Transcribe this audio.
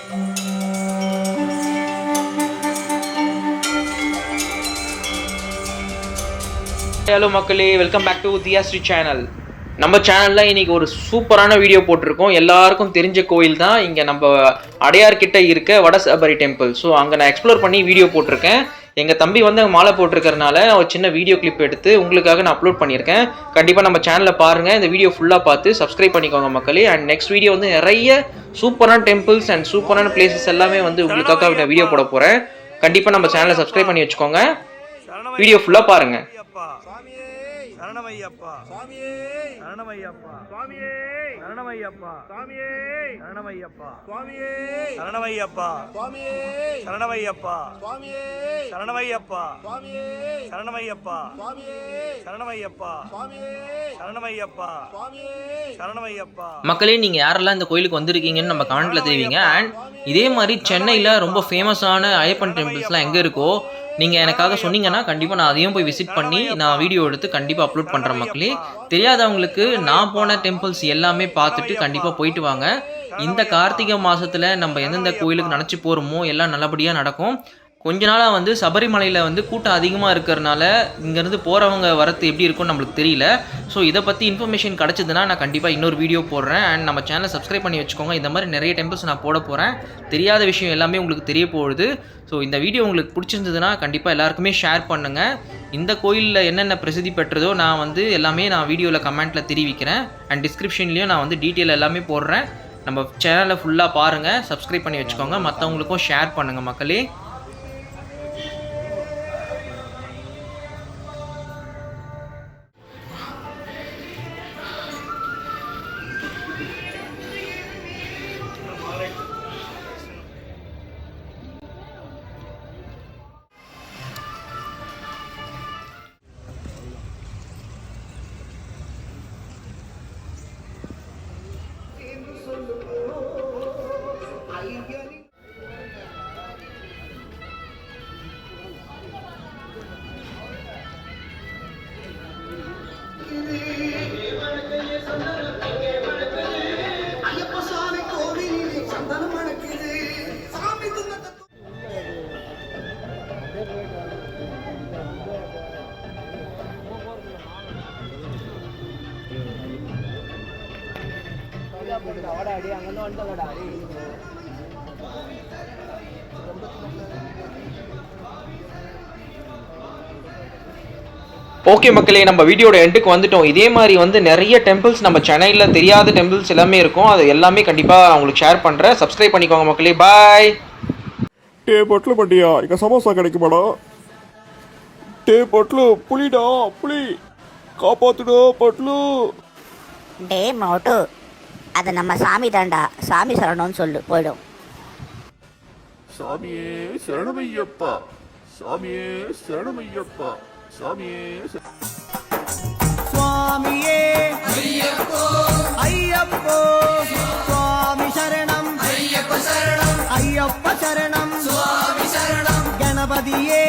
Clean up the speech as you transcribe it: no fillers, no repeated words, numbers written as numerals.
Hello மக்களே, welcome back to Thiyashri channel. நம்ம சேனலில் இன்றைக்கி ஒரு சூப்பரான வீடியோ போட்டிருக்கோம். எல்லாருக்கும் தெரிஞ்ச கோயில் தான் இங்கே நம்ம அடையார்கிட்ட இருக்க வடசபரி டெம்பிள். ஸோ அங்கே நான் எக்ஸ்ப்ளோர் பண்ணி வீடியோ போட்டிருக்கேன். எங்கள் தம்பி வந்து அங்கே மாலை போட்டிருக்கறனால ஒரு சின்ன வீடியோ கிளிப் எடுத்து உங்களுக்காக நான் அப்லோட் பண்ணியிருக்கேன். கண்டிப்பாக நம்ம சேனலில் பாருங்கள். இந்த வீடியோ ஃபுல்லாக பார்த்து சப்ஸ்கிரைப் பண்ணிக்கோங்க மக்களே. அண்ட் நெக்ஸ்ட் வீடியோ வந்து நிறைய சூப்பரான டெம்பிள்ஸ் அண்ட் சூப்பரான பிளேசஸ் எல்லாமே வந்து உங்களுக்காக நான் வீடியோ போட போகிறேன். கண்டிப்பாக நம்ம சேனலை சப்ஸ்கிரைப் பண்ணி வச்சுக்கோங்க. வீடியோ ஃபுல்லாக பாருங்கள். சரணமையப்பா சுவாமியே சரணமையப்பா சுவாமியே சரணமையப்பா சுவாமியே சரணமையப்பா சுவாமியே சரணமையப்பா சுவாமியே சரணமையப்பா சுவாமியே சரணமையப்பா சுவாமியே சரணமையப்பா சுவாமியே சரணமையப்பா சுவாமியே சரணமையப்பா சுவாமியே சரணமையப்பா. மக்களே, நீங்கள் யாரெல்லாம் இந்த கோயிலுக்கு வந்திருக்கீங்கன்னு நம்ம கமெண்ட்டில் தெரிவிங்க. அண்ட் இதே மாதிரி சென்னையில் ரொம்ப ஃபேமஸான ஐயப்பன் டெம்பிள்ஸ்லாம் எங்கே இருக்கோ நீங்கள் எனக்காக சொன்னீங்கன்னா கண்டிப்பாக நான் அதையும் போய் விசிட் பண்ணி நான் வீடியோ எடுத்து கண்டிப்பாக அப்லோட் பண்ணுறேன் மக்களே. தெரியாதவங்களுக்கு நான் போன டெம்பிள்ஸ் எல்லாமே பார்த்துட்டு கண்டிப்பாக போயிட்டு வாங்க. இந்த கார்த்திகை மாதத்தில் நம்ம எந்தெந்த கோயிலுக்கு நினச்சி போகிறோமோ எல்லாம் நல்லபடியாக நடக்கும். கொஞ்ச நாளாக வந்து சபரிமலையில் வந்து கூட்டம் அதிகமாக இருக்கிறனால இங்கேருந்து போகிறவங்க வரத்து எப்படி இருக்கும்னு நம்மளுக்கு தெரியல. ஸோ இதை பற்றி இன்ஃபர்மேஷன் கிடச்சிதுன்னா நான் கண்டிப்பாக இன்னொரு வீடியோ போடுறேன். அண்ட் நம்ம சேனலை சப்ஸ்கிரைப் பண்ணி வச்சுக்கோங்க. இந்த மாதிரி நிறைய டெம்பிள்ஸ் நான் போட போகிறேன். தெரியாத விஷயம் எல்லாமே உங்களுக்கு தெரிய போகுது. ஸோ இந்த வீடியோ உங்களுக்கு பிடிச்சிருந்ததுன்னா கண்டிப்பாக எல்லாருக்குமே ஷேர் பண்ணுங்கள். இந்த கோயிலில் என்னென்ன பிரசித்தி பெற்றதோ நான் வந்து எல்லாமே நான் வீடியோவில் கமெண்ட்டில் தெரிவிக்கிறேன். அண்ட் டிஸ்கிரிப்ஷன்லேயும் நான் வந்து டீட்டெயில் எல்லாமே போடுறேன். நம்ம சேனலை ஃபுல்லாக பாருங்கள், சப்ஸ்கிரைப் பண்ணி வச்சுக்கோங்க, மற்றவங்களுக்கும் ஷேர் பண்ணுங்கள் மக்களே. ஓகே மக்களே, நம்ம வீடியோட எண்டுக்கு வந்துட்டோம். இதே மாதிரி வந்து நிறைய டெம்பிள்ஸ் நம்ம சென்னையில் தெரியாத டெம்பிள்ஸ் எல்லாமே இருக்கும். அது எல்லாமே கண்டிப்பாக உங்களுக்கு ஷேர் பண்ணுறேன். சப்ஸ்கிரைப் பண்ணிக்கோங்க மக்களே. பாய். டே பொட்லு பட்டியா, இங்கே சமோசா கிடைக்குமாடா? டே பொட்லு, புலிடா புலி, காப்பாத்துடா பொட்லு. டே மோட்டு, அது நம்ம சாமி தாண்டா. சாமி சரணம்னு சொல்லு, போயிடும். சாமியே சரணமையப்பா, சாமியே சரணமையப்பா, சாமியே சுவாமியே ஐயப்போ ஐயப்போ, சுவாமி சரணம் ஐயப்ப சரணம் ஐயப்ப சரணம் சுவாமி சரணம் கணபதியே